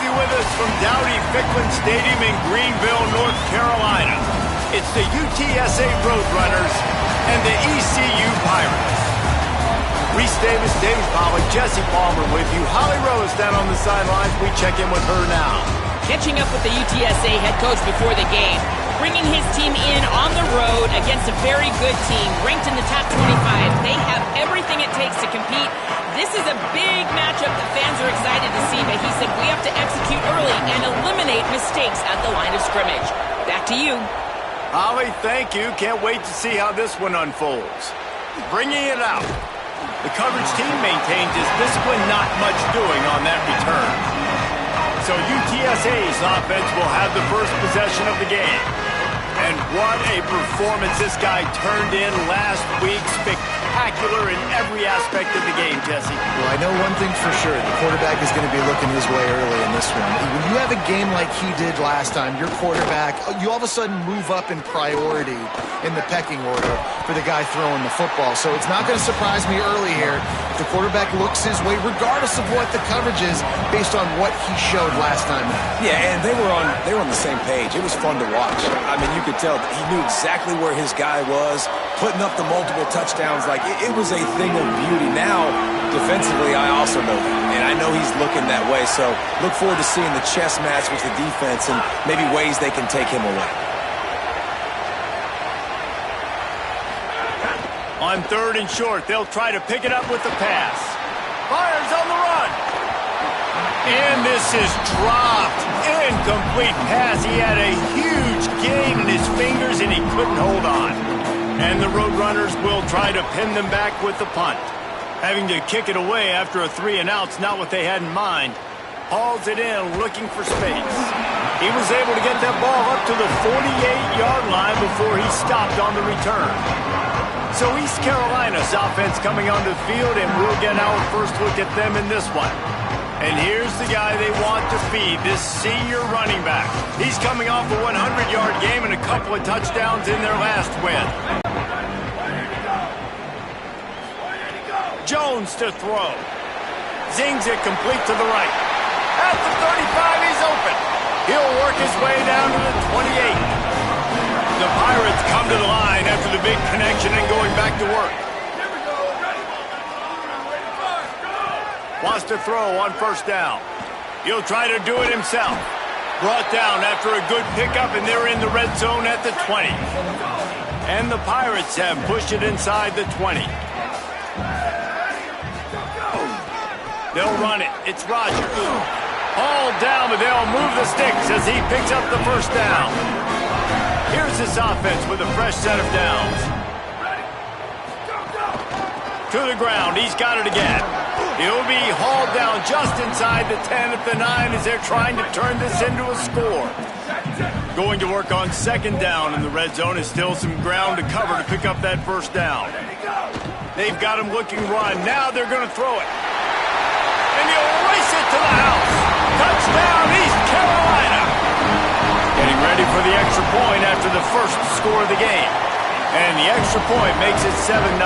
you with us from Dowdy-Ficklin Stadium in Greenville, North Carolina. It's the UTSA Roadrunners and the ECU Pirates. Reese Davis, David Pollack, Jesse Palmer with you. Holly Rose down on the sidelines. We check in with her now. Catching up with the UTSA head coach before the game. Bringing his team in on the road against a very good team, ranked in the top 25. They have everything it takes to compete. This is a big matchup that fans are excited to see, but he said we have to execute early and eliminate mistakes at the line of scrimmage. Back to you. Holly, thank you. Can't wait to see how this one unfolds. Bringing it out. The coverage team maintains its discipline, not much doing on that return. So UTSA's offense will have the first possession of the game. And what a performance this guy turned in last week. Spectacular in every aspect of the game, Jesse. Well, I know one thing for sure. The quarterback is going to be looking his way early in this one. When you have a game like he did last time, your quarterback, you all of a sudden move up in priority in the pecking order for the guy throwing the football. So it's not going to surprise me early here if the quarterback looks his way, regardless of what the coverage is, based on what he showed last time. Yeah, and they were on the same page. It was fun to watch. I mean, you could tell that he knew exactly where his guy was, putting up the multiple touchdowns. Like, it was a thing of beauty. Now, defensively, I also know that, and I know he's looking that way. So look forward to seeing the chess match with the defense and maybe ways they can take him away. On 3rd and short, they'll try to pick it up with the pass. Fires on the run. And this is dropped. Incomplete pass. He had a huge gain in his fingers, and he couldn't hold on. And the Roadrunners will try to pin them back with the punt. Having to kick it away after a 3-and-out's not what they had in mind. Hauls it in, looking for space. He was able to get that ball up to the 48-yard line before he stopped on the return. So East Carolina's offense coming onto the field, and we'll get our first look at them in this one. And here's the guy they want to feed, this senior running back. He's coming off a 100-yard game and a couple of touchdowns in their last win. Jones to throw. Zings it complete to the right. At the 35, he's open. He'll work his way down to the 28. The Pirates come to the line after the big connection and going back to work. Wants to throw on 1st down. He'll try to do it himself. Brought down after a good pickup, and they're in the red zone at the 20. And the Pirates have pushed it inside the 20. They'll run it. It's Rogers. All down, but they'll move the sticks as he picks up the 1st down. Here's this offense with a fresh set of downs. To the ground. He's got it again. He'll be hauled down just inside the 10 at the 9 as they're trying to turn this into a score. Going to work on 2nd down in the red zone. Is still some ground to cover to pick up that 1st down. They've got him looking run. Now they're going to throw it. And he'll race it to the house. Touchdown, East Carolina. Getting ready for the extra point after the first score of the game. And the extra point makes it 7-0.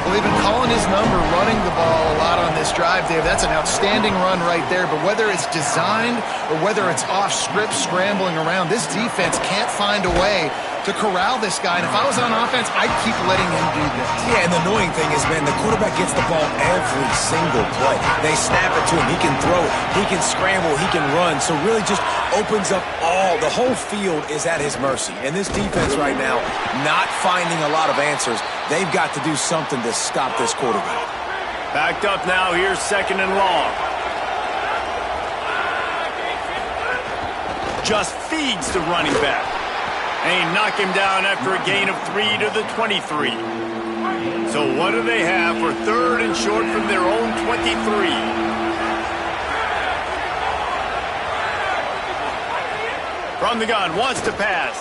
Well, they've been calling his number, running the ball a lot on this drive, Dave. That's an outstanding run right there. But whether it's designed or whether it's off script, scrambling around, this defense can't find a way to corral this guy. And if I was on offense, I'd keep letting him do this. Yeah, and the annoying thing is, man, the quarterback gets the ball every single play. They snap it to him. He can throw it. He can scramble. He can run. So really just opens up the whole field is at his mercy. And this defense right now, not finding a lot of answers. They've got to do something to stop this quarterback. Backed up now. Here's 2nd and long. Just feeds the running back. And he knocked him down after a gain of 3 to the 23. So what do they have for 3rd and short from their own 23? From the gun, wants to pass.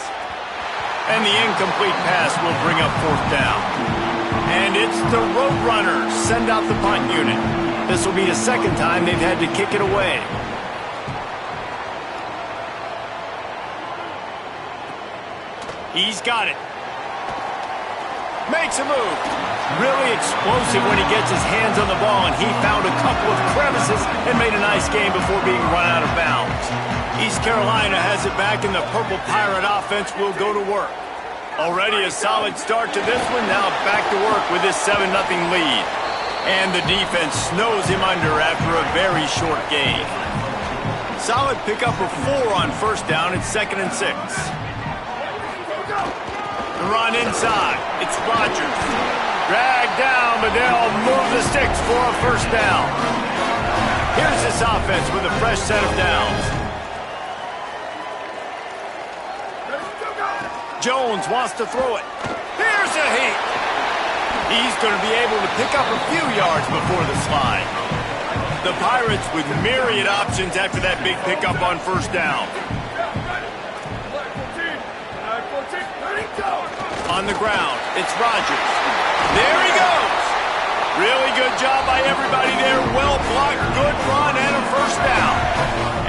And the incomplete pass will bring up 4th down. And it's the Roadrunners send out the punt unit. This will be the 2nd time they've had to kick it away. He's got it. Makes a move. Really explosive when he gets his hands on the ball, and he found a couple of crevices and made a nice game before being run out of bounds. East Carolina has it back, and the Purple Pirate offense will go to work. Already a solid start to this one. Now back to work with this 7-0 lead. And the defense snows him under after a very short game. Solid pickup of 4 on first down. It's 2nd and 6. The run inside. It's Rodgers. Dragged down, but they'll move the sticks for a first down. Here's this offense with a fresh set of downs. Jones wants to throw it. Here's a heat. He's going to be able to pick up a few yards before the slide. The Pirates with myriad options after that big pickup on first down. On the ground, it's Rodgers. There he goes. Really good job by everybody there. Well blocked, good run, and a first down.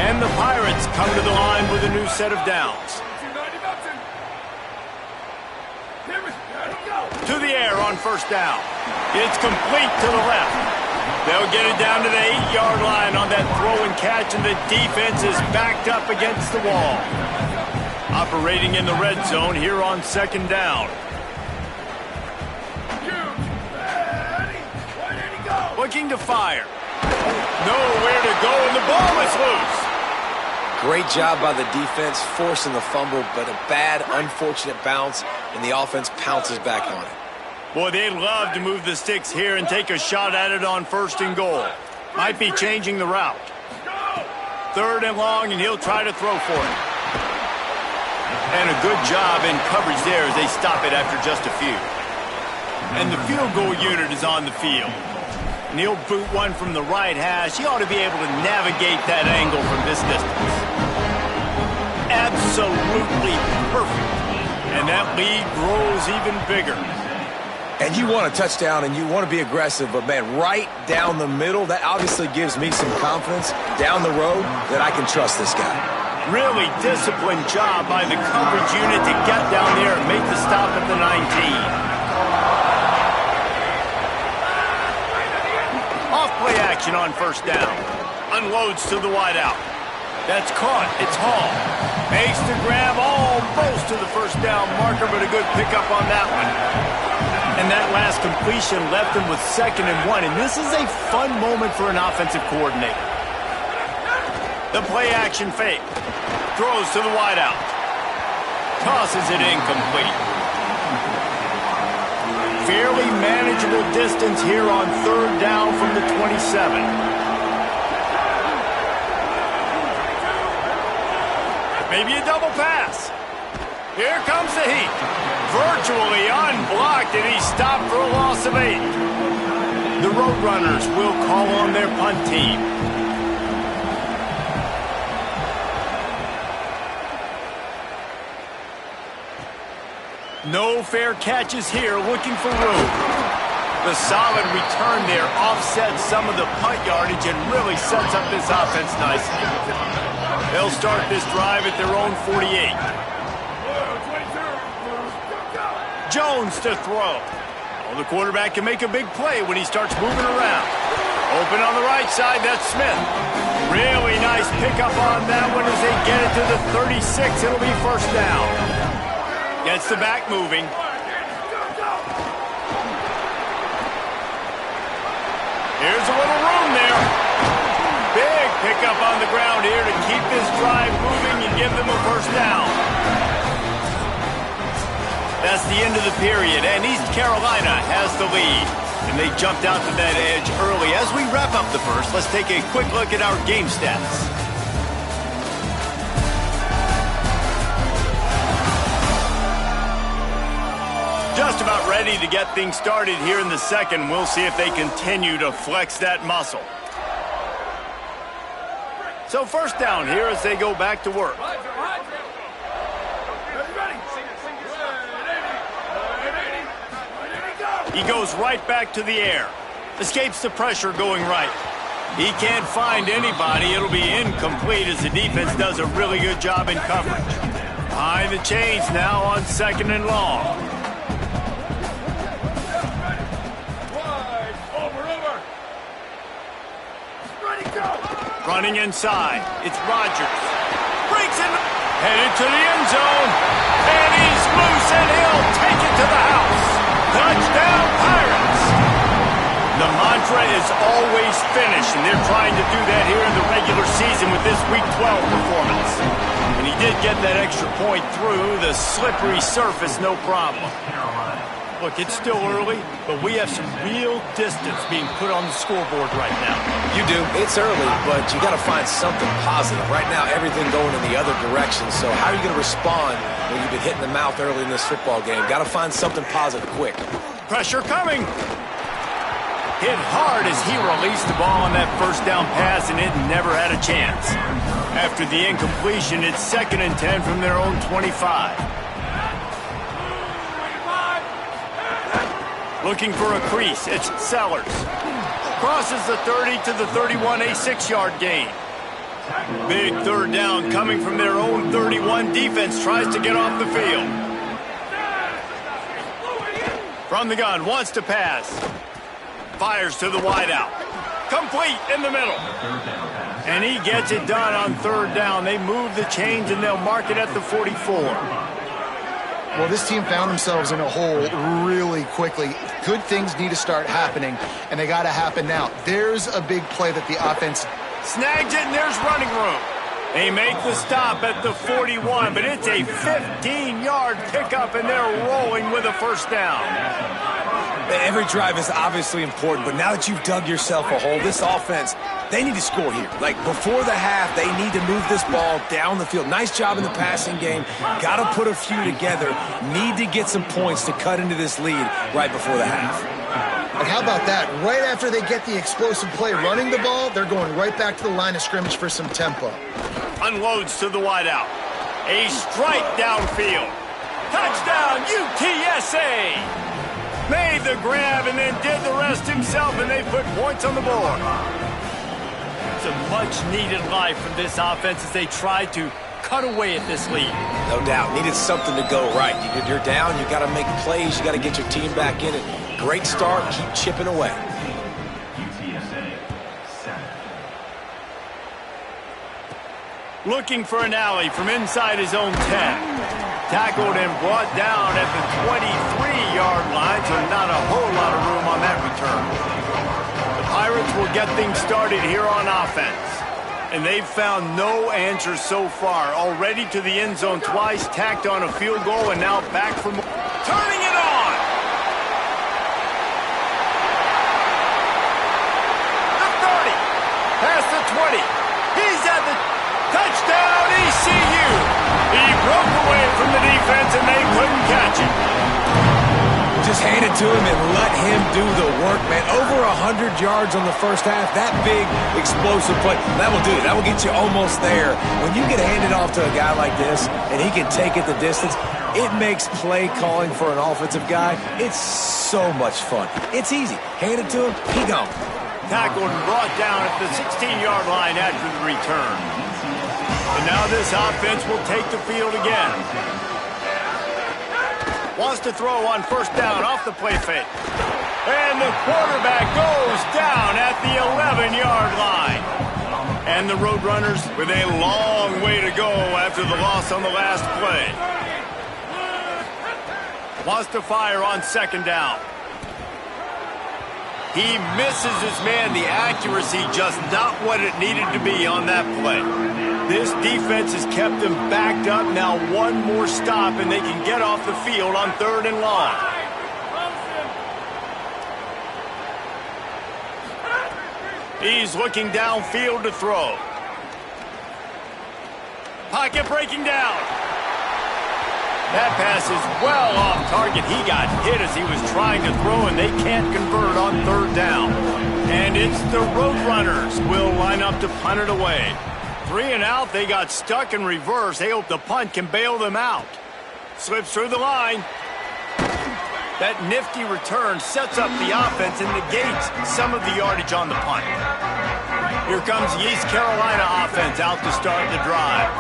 And the Pirates come to the line with a new set of downs. To the air on first down. It's complete to the left. They'll get it down to the 8-yard line on that throw and catch, and the defense is backed up against the wall. Operating in the red zone here on second down. Looking to fire. Nowhere to go, and the ball is loose. Great job by the defense, forcing the fumble, but a bad, unfortunate bounce, and the offense pounces back on it. Boy, they'd love to move the sticks here and take a shot at it on 1st and goal. Might be changing the route. 3rd and long, and he'll try to throw for it. And a good job in coverage there as they stop it after just a few. And the field goal unit is on the field. And he'll boot one from the right hash. He ought to be able to navigate that angle from this distance. Absolutely perfect. And that lead grows even bigger. And you want a touchdown and you want to be aggressive, but man, right down the middle, that obviously gives me some confidence down the road that I can trust this guy. Really disciplined job by the coverage unit to get down there and make the stop at the 19. Off play action on first down. Unloads to the wideout. That's caught. It's Hall. Makes the grab almost to the first down marker, but a good pickup on that one. And that last completion left him with 2nd and 1. And this is a fun moment for an offensive coordinator. The play action fake. Throws to the wideout. Tosses it incomplete. Fairly manageable distance here on 3rd down from the 27. Maybe a double pass. Here comes the heat. Virtually unblocked, and he's stopped for a loss of 8. The Roadrunners will call on their punt team. No fair catches here, looking for room. The solid return there offsets some of the punt yardage and really sets up this offense nicely. They'll start this drive at their own 48. Jones to throw. Well, the quarterback can make a big play when he starts moving around. Open on the right side, that's Smith. Really nice pickup on that one as they get it to the 36. It'll be first down. Gets the back moving. Here's a little room there. Big pickup on the ground here to keep this drive moving and give them a first down. That's the end of the period, and East Carolina has the lead. And they jumped out to that edge early. As we wrap up the first, let's take a quick look at our game stats. Just about ready to get things started here in the second. We'll see if they continue to flex that muscle. So first down here as they go back to work. He goes right back to the air. Escapes the pressure going right. He can't find anybody. It'll be incomplete as the defense does a really good job in coverage. Behind the chains now on 2nd and long. Running inside, it's Rodgers. Breaks in, headed to the end zone. And he's loose, and he'll take it to the house. Touchdown, Pirates! The mantra is always finish, and they're trying to do that here in the regular season with this Week 12 performance. And he did get that extra point through the slippery surface, no problem. Look, it's still early, but we have some real distance being put on the scoreboard right now. You do. It's early, but you got to find something positive. Right now, everything going in the other direction. So how are you going to respond when you've been hit in the mouth early in this football game? Got to find something positive quick. Pressure coming. Hit hard as he released the ball on that first down pass, and it never had a chance. After the incompletion, it's 2nd and 10 from their own 25. Looking for a crease, it's Sellers. Crosses the 30 to the 31, a 6-yard gain. Big 3rd down coming from their own 31. Defense tries to get off the field. From the gun, wants to pass. Fires to the wideout. Complete in the middle. And he gets it done on 3rd down. They move the chains and they'll mark it at the 44. Well, this team found themselves in a hole really quickly. Good things need to start happening, and they got to happen now. There's a big play that the offense snags it, and there's running room. They make the stop at the 41, but it's a 15-yard pickup, and they're rolling with a 1st down. Every drive is obviously important, but now that you've dug yourself a hole, this offense, they need to score here. Like, before the half, they need to move this ball down the field. Nice job in the passing game. Got to put a few together. Need to get some points to cut into this lead right before the half. And how about that? Right after they get the explosive play running the ball, they're going right back to the line of scrimmage for some tempo. Unloads to the wideout. A strike downfield. Touchdown, UTSA! Made the grab and then did the rest himself, and they put points on the board. It's a much-needed life from this offense as they try to cut away at this lead. No doubt. Needed something to go right. You're down. You got to make plays. You got to get your team back in it. Great start. Keep chipping away. Looking for an alley from inside his own 10. Tackled and brought down at the 23-yard line, so not a whole lot of room on that return. The Pirates will get things started here on offense. And they've found no answers so far. Already to the end zone twice, tacked on a field goal, and now back for more. Turning it on! The 30, past the 20. He's at the touchdown, ECU! He broke away from the defense, and they couldn't catch it. Just hand it to him and let him do the work, man. Over 100 yards on the first half. That big, explosive play, that will do it. That will get you almost there. When you get handed off to a guy like this, and he can take it the distance, it makes play calling for an offensive guy, it's so much fun. It's easy. Hand it to him, he gone. Tackled and brought down at the 16-yard line after the return. And now this offense will take the field again. Wants to throw on 1st down off the play fake. And the quarterback goes down at the 11-yard line. And the Roadrunners with a long way to go after the loss on the last play. Wants to fire on 2nd down. He misses his man. The accuracy just not what it needed to be on that play. This defense has kept them backed up. Now one more stop, and they can get off the field on 3rd and long. He's looking downfield to throw. Pocket breaking down. That pass is well off target. He got hit as he was trying to throw, and they can't convert on 3rd down. And it's the Roadrunners will line up to punt it away. 3 and out, they got stuck in reverse. They hope the punt can bail them out. Slips through the line. That nifty return sets up the offense and negates some of the yardage on the punt. Here comes the East Carolina offense out to start the drive.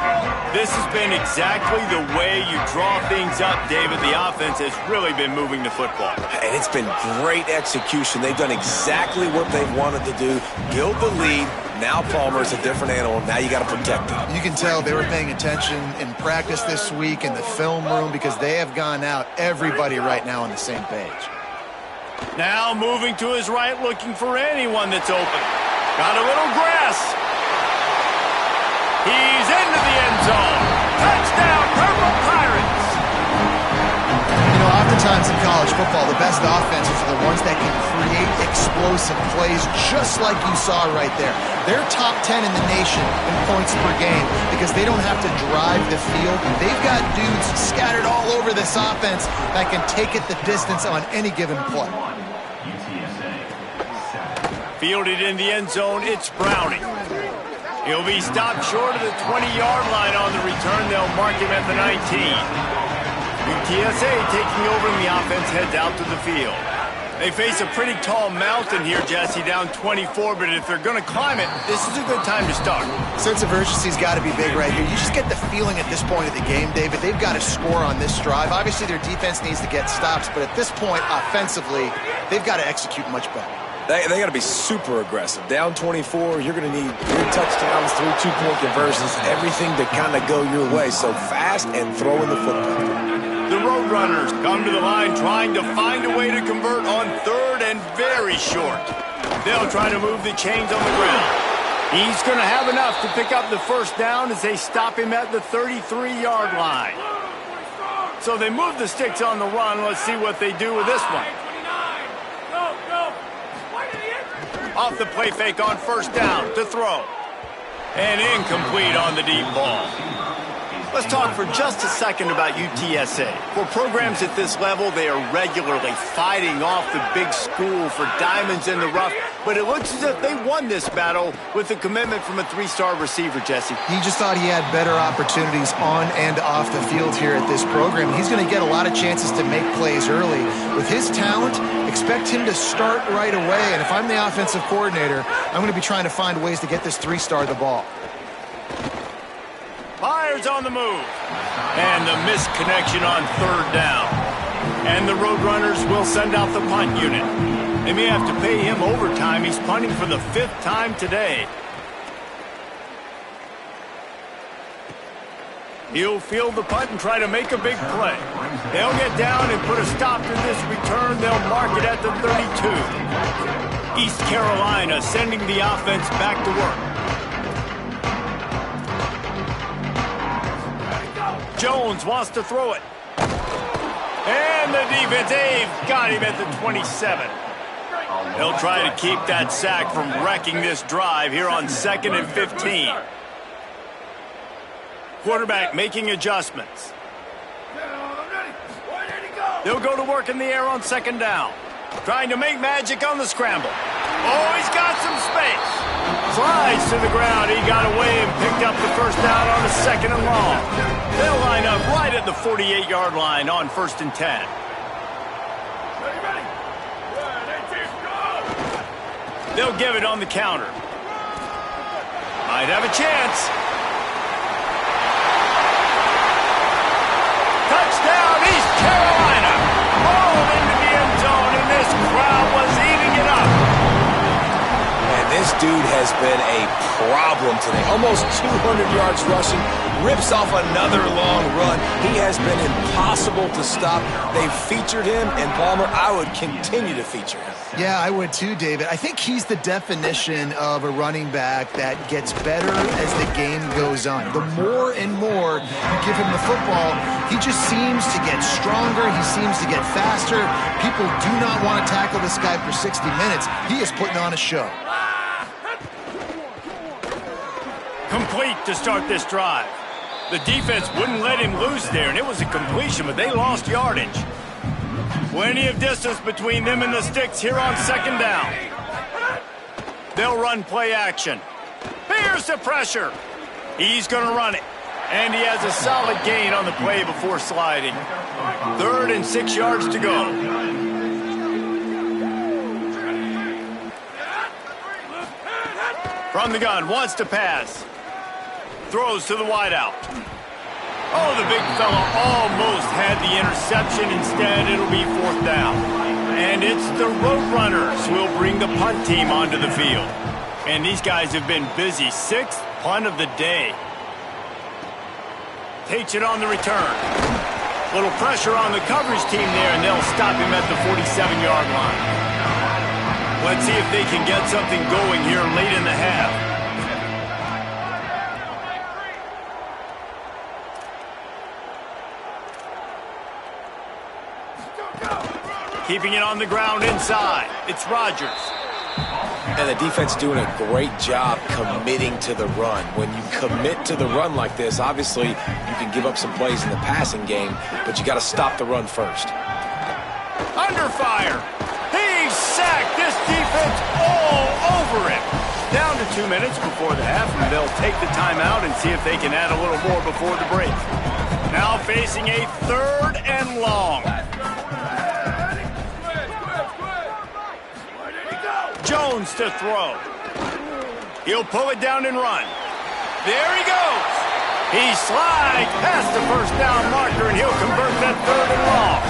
This has been exactly the way you draw things up, David. The offense has really been moving the football. And it's been great execution. They've done exactly what they've wanted to do. Build the lead. Now Palmer's a different animal. Now you got to protect him. You can tell they were paying attention in practice this week in the film room because they have gone out, everybody right now on the same page. Now moving to his right, looking for anyone that's open. Got a little grass. He's into the end zone. Touchdown, Purple Pirates. You know, oftentimes in college football, the best offenses are the ones that can create explosive plays just like you saw right there. They're top 10 in the nation in points per game because they don't have to drive the field. They've got dudes scattered all over this offense that can take it the distance on any given play. Fielded in the end zone, it's Browning. He'll be stopped short of the 20-yard line on the return. They'll mark him at the 19. UTSA taking over and the offense heads out to the field. They face a pretty tall mountain here, Jesse, down 24, but if they're going to climb it, this is a good time to start. Sense of urgency's got to be big right here. You just get the feeling at this point of the game, David, they've got to score on this drive. Obviously, their defense needs to get stops, but at this point, offensively, they've got to execute much better. They got to be super aggressive. Down 24, you're going to need 3 touchdowns, 3 two-point conversions, everything to kind of go your way. So fast and throwing the football. The Roadrunners come to the line trying to find a way to convert on third and very short. They'll try to move the chains on the ground. He's going to have enough to pick up the first down as they stop him at the 33-yard line. So they move the sticks on the run. Let's see what they do with this one. Off the play fake on first down to throw. And incomplete on the deep ball. Let's talk for just a second about UTSA. For programs at this level, they are regularly fighting off the big school for diamonds in the rough, but it looks as if they won this battle with a commitment from a 3-star receiver, Jesse. He just thought he had better opportunities on and off the field here at this program. He's going to get a lot of chances to make plays early. With his talent, expect him to start right away, and if I'm the offensive coordinator, I'm going to be trying to find ways to get this 3-star the ball. Fires on the move. And the missed connection on third down. And the Roadrunners will send out the punt unit. They may have to pay him overtime. He's punting for the 5th time today. He'll field the punt and try to make a big play. They'll get down and put a stop to this return. They'll mark it at the 32. East Carolina sending the offense back to work. Jones wants to throw it. And the defense, they've got him at the 27. They'll try to keep that sack from wrecking this drive here on 2nd and 15. Quarterback making adjustments. They'll go to work in the air on 2nd down. Trying to make magic on the scramble. Oh, he's got some space. Slides to the ground. He got away and picked up the first down on the 2nd and long. They'll line up right at the 48-yard line on 1st and 10. They'll give it on the counter. Might have a chance. Touchdown, East Carolina. Rolled into the end zone, and this crowd was eating it up. And this dude has been a problem today. Almost 200 yards rushing. Rips off another long run. He has been impossible to stop. They've featured him, and Palmer, I would continue to feature him. Yeah, I would too, David. I think he's the definition of a running back that gets better as the game goes on. The more and more you give him the football, he just seems to get stronger. He seems to get faster. People do not want to tackle this guy for 60 minutes. He is putting on a show. Complete to start this drive. The defense wouldn't let him loose there, and it was a completion, but they lost yardage. Plenty of distance between them and the sticks here on 2nd down. They'll run play action. Here's the pressure. He's going to run it. And he has a solid gain on the play before sliding. 3rd and 6 yards to go. From the gun, wants to pass. Throws to the wideout. Oh, the big fella almost had the interception. Instead, it'll be 4th down. And it's the Roadrunners who will bring the punt team onto the field. And these guys have been busy. 6th punt of the day. Takes it on the return. Little pressure on the coverage team there, and they'll stop him at the 47-yard line. Let's see if they can get something going here late in the half. Keeping it on the ground inside. It's Rodgers. And the defense doing a great job committing to the run. When you commit to the run like this, obviously you can give up some plays in the passing game, but you got to stop the run first. Under fire. He's sacked. This defense all over him. Down to 2 minutes before the half, and they'll take the timeout and see if they can add a little more before the break. Now facing a 3rd and long. Jones to throw. He'll pull it down and run. There he goes. He slides past the 1st down marker, and he'll convert that 3rd and long.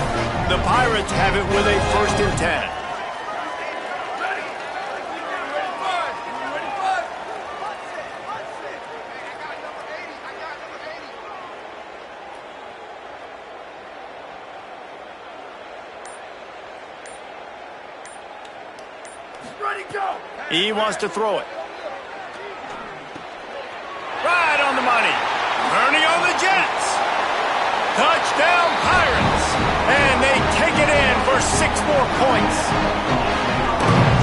The Pirates have it with a 1st and 10. He wants to throw it. Right on the money. Turning on the Jets. Touchdown Pirates. And they take it in for 6 more points.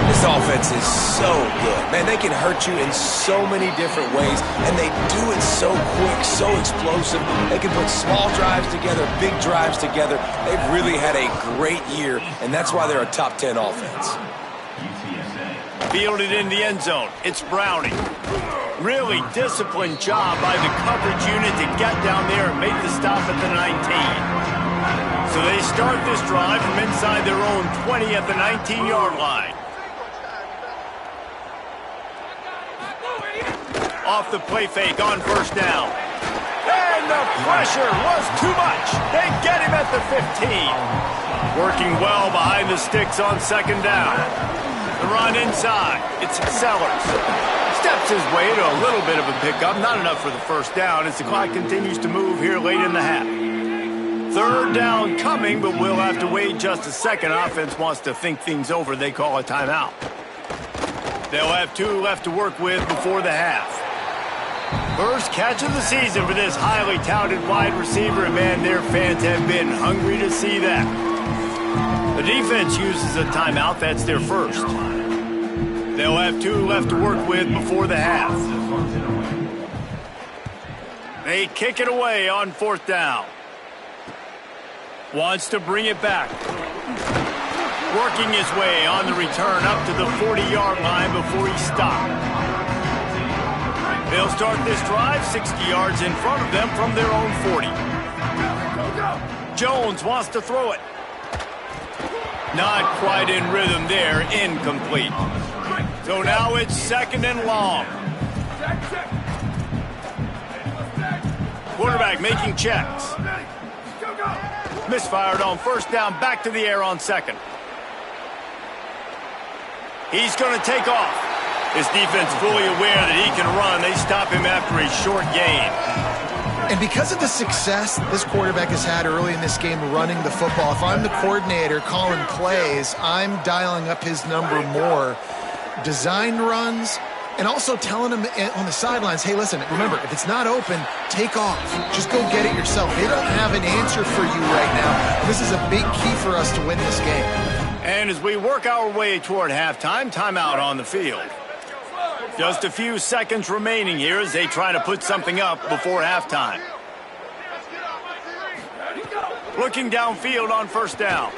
This offense is so good. Man, they can hurt you in so many different ways, and they do it so quick, so explosive. They can put small drives together, big drives together. They've really had a great year, and that's why they're a top 10 offense. Fielded in the end zone. It's Browning. Really disciplined job by the coverage unit to get down there and make the stop at the 19. So they start this drive from inside their own 20 at the 19-yard line. Off the play fake on 1st down. And the pressure was too much. They get him at the 15. Working well behind the sticks on 2nd down. The run inside. It's Sellers. Steps his way to a little bit of a pickup. Not enough for the 1st down as the clock continues to move here late in the half. 3rd down coming, but we'll have to wait just a second. Offense wants to think things over. They call a timeout. They'll have 2 left to work with before the half. First catch of the season for this highly touted wide receiver, and man, their fans have been hungry to see that. The defense uses a timeout. That's their first. They'll have 2 left to work with before the half. They kick it away on 4th down. Wants to bring it back. Working his way on the return up to the 40-yard line before he stopped. They'll start this drive 60 yards in front of them from their own 40. Jones wants to throw it. Not quite in rhythm there, incomplete. So now it's 2nd and long. Quarterback making checks. Misfired on 1st down, back to the air on 2nd. He's going to take off. His defense fully aware that he can run. They stop him after a short gain. And because of the success this quarterback has had early in this game running the football, if I'm the coordinator calling plays, I'm dialing up his number more. Design runs, and also telling him on the sidelines, hey, listen, remember, if it's not open, take off. Just go get it yourself. They don't have an answer for you right now. This is a big key for us to win this game. And as we work our way toward halftime, timeout on the field. Just a few seconds remaining here as they try to put something up before halftime. Looking downfield on 1st down.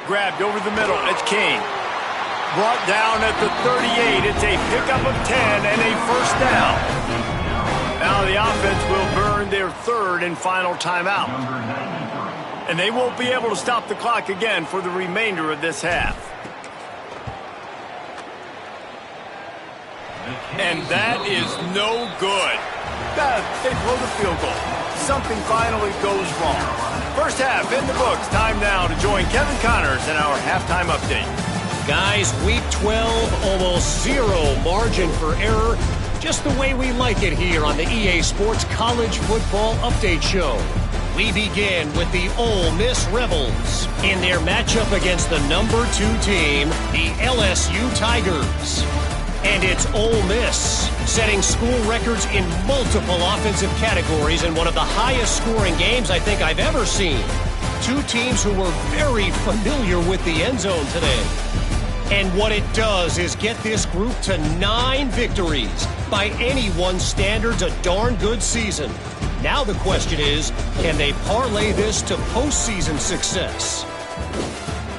Grabbed over the middle. It's King. Brought down at the 38. It's a pickup of 10 and a 1st down. Now the offense will burn their 3rd and final timeout. And they won't be able to stop the clock again for the remainder of this half. And that is no good. They blow the field goal. Something finally goes wrong. First half in the books. Time now to join Kevin Connors in our halftime update. Guys, week 12, almost zero margin for error. Just the way we like it here on the EA Sports College Football Update Show. We begin with the Ole Miss Rebels in their matchup against the number 2 team, the LSU Tigers. And it's Ole Miss setting school records in multiple offensive categories in one of the highest scoring games I think I've ever seen. Two teams who were very familiar with the end zone today. And what it does is get this group to 9 victories. By anyone's standards, a darn good season. Now the question is, can they parlay this to postseason success?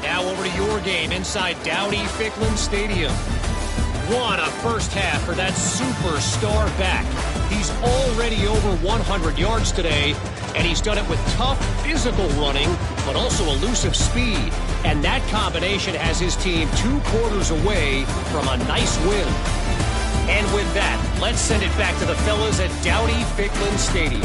Now over to your game inside Dowdy-Ficklin Stadium. What a first half for that superstar back. He's already over 100 yards today, and he's done it with tough physical running, but also elusive speed. And that combination has his team 2 quarters away from a nice win. And with that, let's send it back to the fellas at Dowdy-Ficklin Stadium.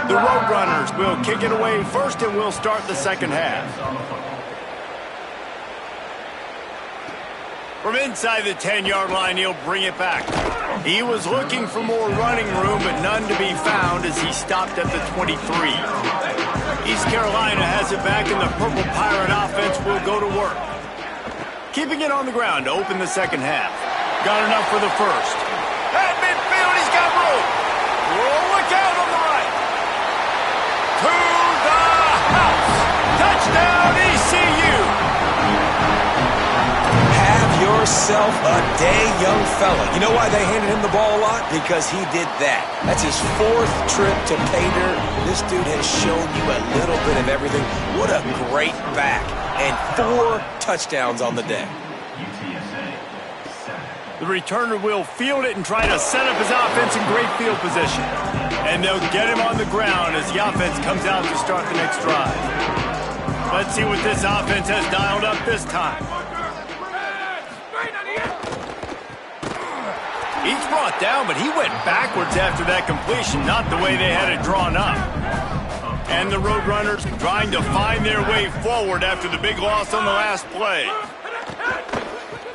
The Roadrunners will kick it away first, and we'll start the second half. From inside the 10-yard line, he'll bring it back. He was looking for more running room, but none to be found as he stopped at the 23. East Carolina has it back, and the Purple Pirate offense will go to work. Keeping it on the ground to open the second half. Got enough for the first. At midfield, he's got room. Oh, look out on the right. To the house. Touchdown, ECU. Have yourself a day, young fella. You know why they handed him the ball a lot? Because he did that. That's his 4th trip to pay dirt. This dude has shown you a little bit of everything. What a great back. And 4 touchdowns on the day. The returner will field it and try to set up his offense in great field position. And they'll get him on the ground as the offense comes out to start the next drive. Let's see what this offense has dialed up this time. He's brought down, but he went backwards after that completion, not the way they had it drawn up. And the Roadrunners trying to find their way forward after the big loss on the last play.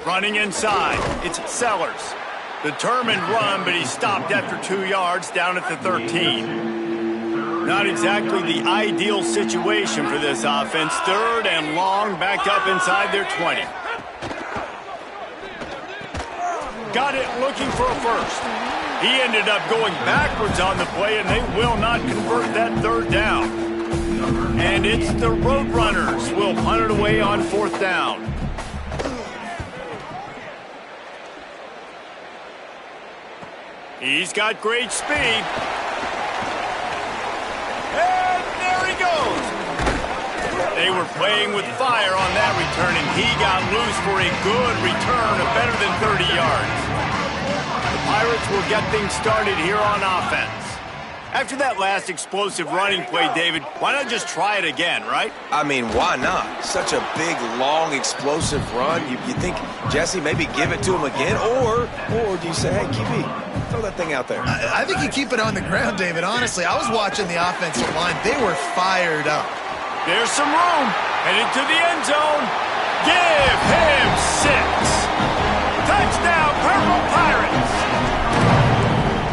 Running inside, it's Sellers. Determined run, but he stopped after 2 yards down at the 13. Not exactly the ideal situation for this offense. 3rd and long, back up inside their 20. Got it looking for a first. He ended up going backwards on the play, and they will not convert that 3rd down. And it's the Roadrunners will punt it away on 4th down. He's got great speed. And there he goes. They were playing with fire on that return, and he got loose for a good return of better than 30 yards. The Pirates will get things started here on offense. After that last explosive running play, David, why not just try it again, right? I mean, why not? Such a big, long, explosive run. You think, Jesse, maybe give it to him again? Or do you say, hey, QB, throw that thing out there? I think you keep it on the ground, David. Honestly, I was watching the offensive line. They were fired up. There's some room. Headed to the end zone. Give him 6. Touchdown, Purple Pirates.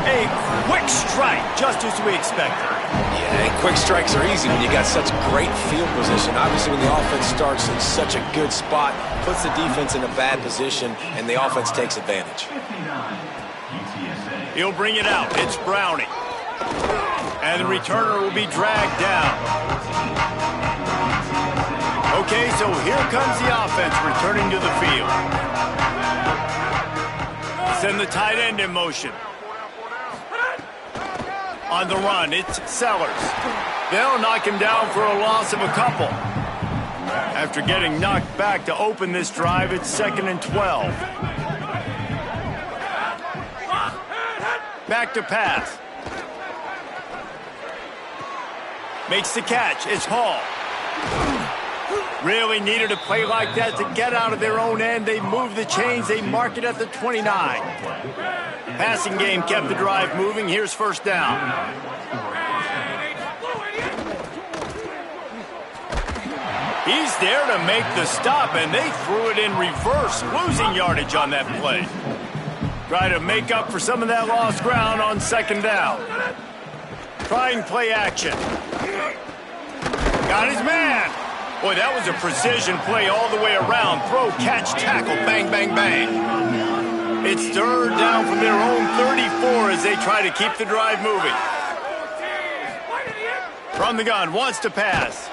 A quick strike, just as we expected. Yeah, and quick strikes are easy when you got such great field position. Obviously, when the offense starts in such a good spot, puts the defense in a bad position, and the offense takes advantage. He'll bring it out. It's Browning. And the returner will be dragged down. Okay, so here comes the offense returning to the field. Send the tight end in motion. On the run, it's Sellers. They'll knock him down for a loss of a couple. After getting knocked back to open this drive, it's 2nd and 12. Back to pass. Makes the catch. It's Hall. Really needed a play like that to get out of their own end. They move the chains. They mark it at the 29. Passing game kept the drive moving. Here's first down. He's there to make the stop, and they threw it in reverse, losing yardage on that play. Try to make up for some of that lost ground on 2nd down. Trying play action. Got his man. Boy, that was a precision play all the way around. Throw, catch, tackle, bang, bang, bang. It's 3rd down from their own 34 as they try to keep the drive moving. From the gun, wants to pass.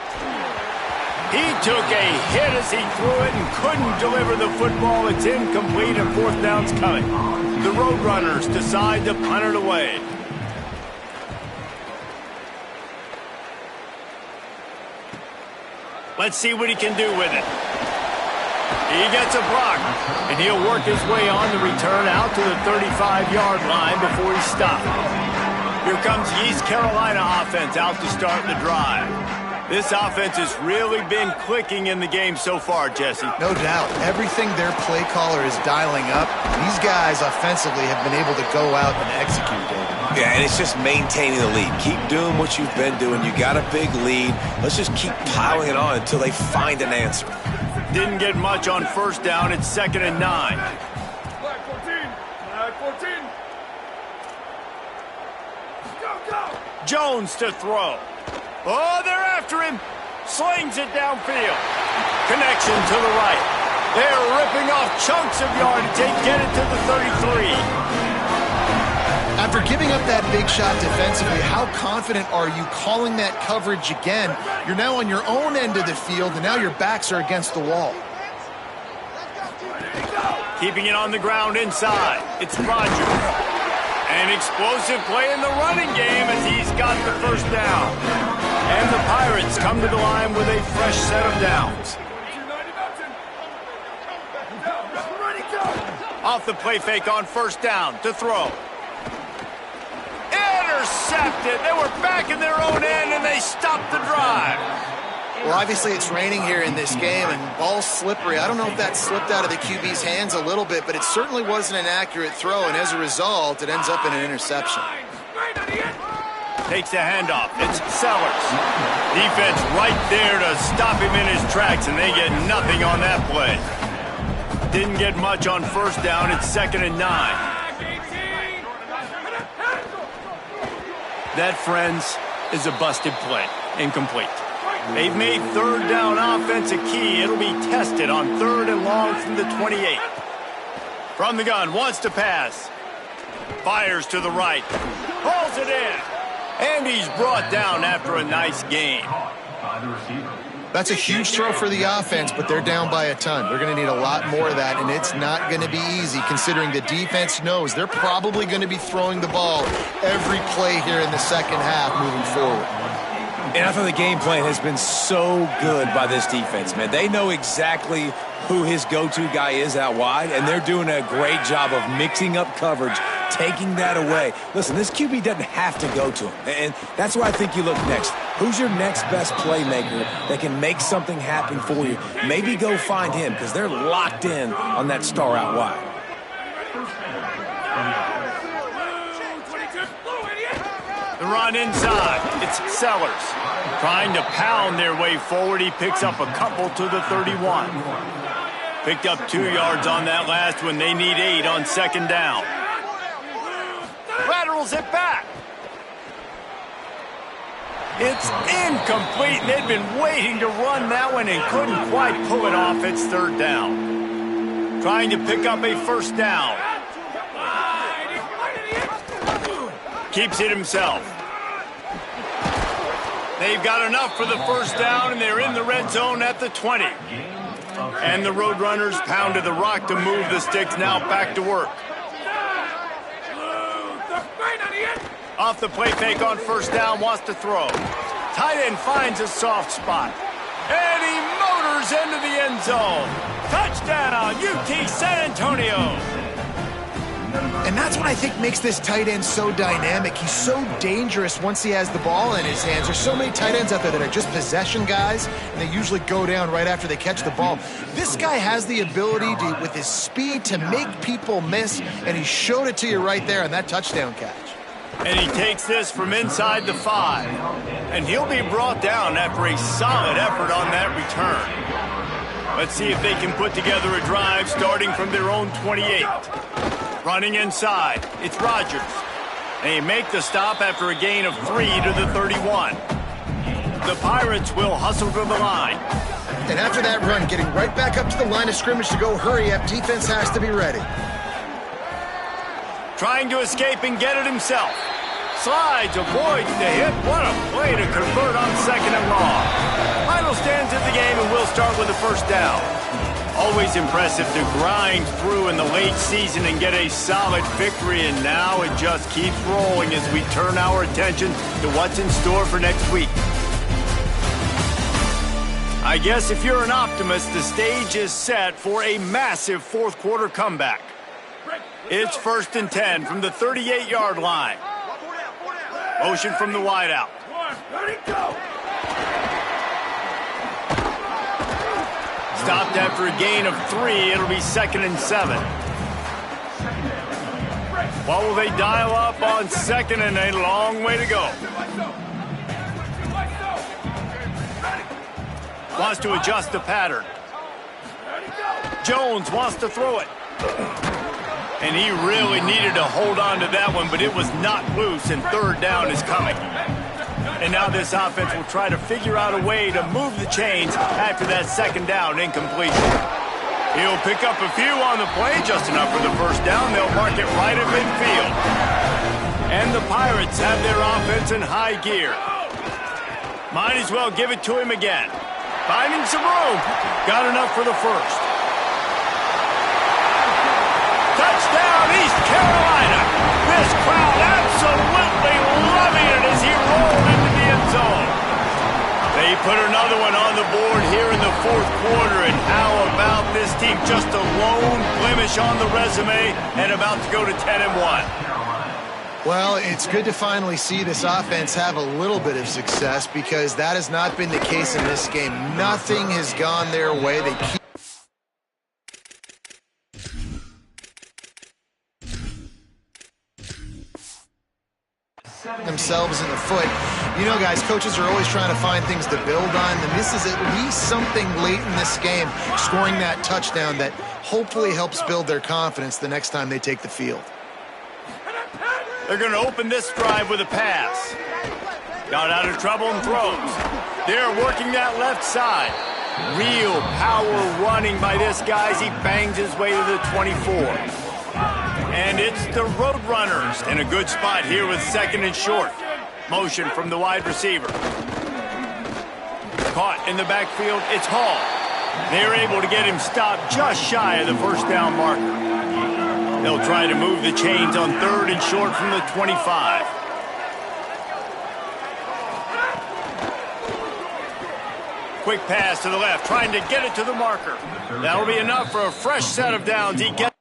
He took a hit as he threw it and couldn't deliver the football. It's incomplete and 4th down's coming. The Roadrunners decide to punt it away. Let's see what he can do with it. He gets a block, and he'll work his way on the return out to the 35-yard line before he's stopped. Here comes the East Carolina offense out to start the drive. This offense has really been clicking in the game so far, Jesse. No doubt. Everything their play caller is dialing up, these guys offensively have been able to go out and execute, David. Yeah, and it's just maintaining the lead. Keep doing what you've been doing. You got a big lead. Let's just keep piling it on until they find an answer. Didn't get much on 1st down. It's 2nd and 9. Flag 14. Flag 14. Go. Jones to throw. Oh, they're after him. Slings it downfield. Connection to the right. They're ripping off chunks of yardage. They get it to the 33. After giving up that big shot defensively, how confident are you calling that coverage again? You're now on your own end of the field, and now your backs are against the wall. Keeping it on the ground inside. It's Rogers. An explosive play in the running game as he's got the 1st down. And the Pirates come to the line with a fresh set of downs. Off the play fake on 1st down to throw. Intercepted. They were back in their own end, and they stopped the drive. Well, obviously it's raining here in this game, and ball's slippery. I don't know if that slipped out of the QB's hands a little bit, but it certainly wasn't an accurate throw, and as a result, it ends up in an interception. Takes the handoff. It's Sellers. Defense right there to stop him in his tracks, and they get nothing on that play. Didn't get much on 1st down. It's 2nd and 9. That, friends, is a busted play. Incomplete. They've made 3rd down offense a key. It'll be tested on 3rd and long from the 28. From the gun, wants to pass. Fires to the right. Pulls it in. And he's brought down after a nice gain. That's a huge throw for the offense, but they're down by a ton. They're going to need a lot more of that, and it's not going to be easy considering the defense knows they're probably going to be throwing the ball every play here in the 2nd half moving forward. And I thought the game plan has been so good by this defense, man. They know exactly who his go-to guy is out wide, and they're doing a great job of mixing up coverage, taking that away. Listen, this QB doesn't have to go to him, and that's why I think you look next. Who's your next best playmaker that can make something happen for you? Maybe go find him because they're locked in on that star out wide. The run inside. It's Sellers. Trying to pound their way forward. He picks up a couple to the 31. Picked up 2 yards on that last one. They need 8 on 2nd down. Laterals it back. It's incomplete. They'd been waiting to run that one and couldn't quite pull it off. It's 3rd down. Trying to pick up a 1st down. Keeps it himself. They've got enough for the first down, and they're in the red zone at the 20. And the Roadrunners pounded the rock to move the sticks, now back to work. Off the play fake on first down, wants to throw. Tight end finds a soft spot. And he motors into the end zone. Touchdown, UT San Antonio. And that's what I think makes this tight end so dynamic. He's so dangerous once he has the ball in his hands. There's so many tight ends out there that are just possession guys, and they usually go down right after they catch the ball. This guy has the ability to, with his speed, to make people miss, and he showed it to you right there on that touchdown catch. And he takes this from inside the 5. And he'll be brought down after a solid effort on that return. Let's see if they can put together a drive starting from their own 28. Running inside, it's Rodgers. They make the stop after a gain of 3 to the 31. The Pirates will hustle to the line. And after that run, getting right back up to the line of scrimmage to go hurry up, defense has to be ready. Trying to escape and get it himself. Slides, avoids the hit. What a play to convert on second and long. Final stands at the game, and we'll start with the first down. Always impressive to grind through in the late season and get a solid victory, and now it just keeps rolling as we turn our attention to what's in store for next week. I guess if you're an optimist, the stage is set for a massive fourth quarter comeback. It's 1st and 10 from the 38-yard line. Motion from the wideout. Stopped after a gain of 3. It'll be 2nd and 7. What will they dial up on 2nd and a long way to go? Wants to adjust the pattern. Jones wants to throw it. And he really needed to hold on to that one, but it was not loose, and third down is coming. And now this offense will try to figure out a way to move the chains after that second down incompletion. He'll pick up a few on the play, just enough for the first down. They'll mark it right at midfield. And the Pirates have their offense in high gear. Might as well give it to him again. Finding some room. Got enough for the first. Touchdown, East Carolina. This crowd absolutely loving it as he rolled into the end zone. They put another one on the board here in the fourth quarter, and how about this team? Just a lone blemish on the resume and about to go to 10-1. Well, it's good to finally see this offense have a little bit of success, because that has not been the case in this game. Nothing has gone their way. They keep themselves in the foot. You know, guys, coaches are always trying to find things to build on, and this is at least something late in this game, scoring that touchdown that hopefully helps build their confidence the next time they take the field. They're going to open this drive with a pass. Got out of trouble and throws. They're working that left side. Real power running by this guy as he bangs his way to the 24. And it's the Roadrunners in a good spot here with 2nd and short. Motion from the wide receiver. Caught in the backfield, it's Hall. They're able to get him stopped just shy of the first down marker. They'll try to move the chains on 3rd and short from the 25. Quick pass to the left, trying to get it to the marker. That'll be enough for a fresh set of downs. He gets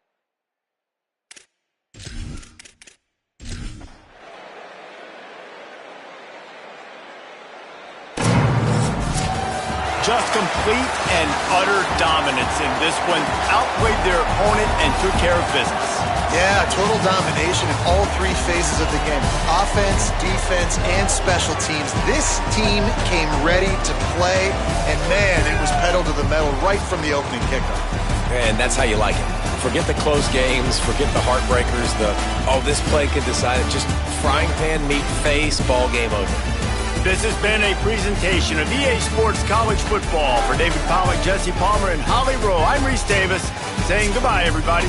just complete and utter dominance in this one. Outplayed their opponent and took care of business. Yeah, total domination in all 3 phases of the game. Offense, defense, and special teams. This team came ready to play, and man, it was pedal to the metal right from the opening kickoff. And that's how you like it. Forget the close games, forget the heartbreakers, this play could decide it. Just frying pan, meat, face, ball game over. This has been a presentation of EA Sports College Football. For David Pollack, Jesse Palmer, and Holly Rowe, I'm Reese Davis, saying goodbye, everybody.